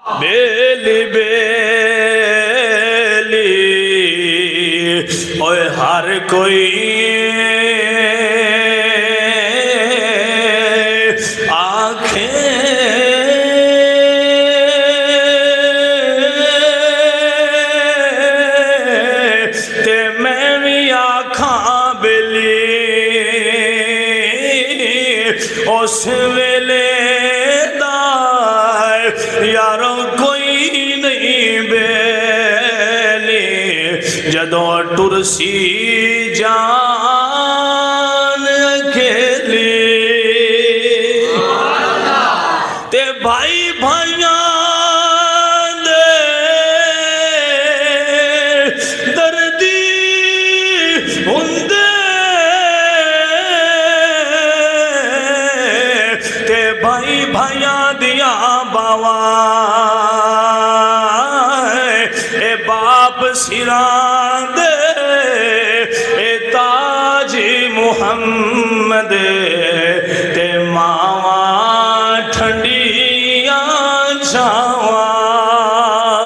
بیلی بیلی اوے ہر کوئی اس ویلے دائے یارو کوئی نہیں بیلی جدوں ٹرسی جان اکیلی تے بھائی بھائیاں دے دردی ہندے بھائی بھائیاں دیا باوائے اے باپ سران دے اے تاج محمد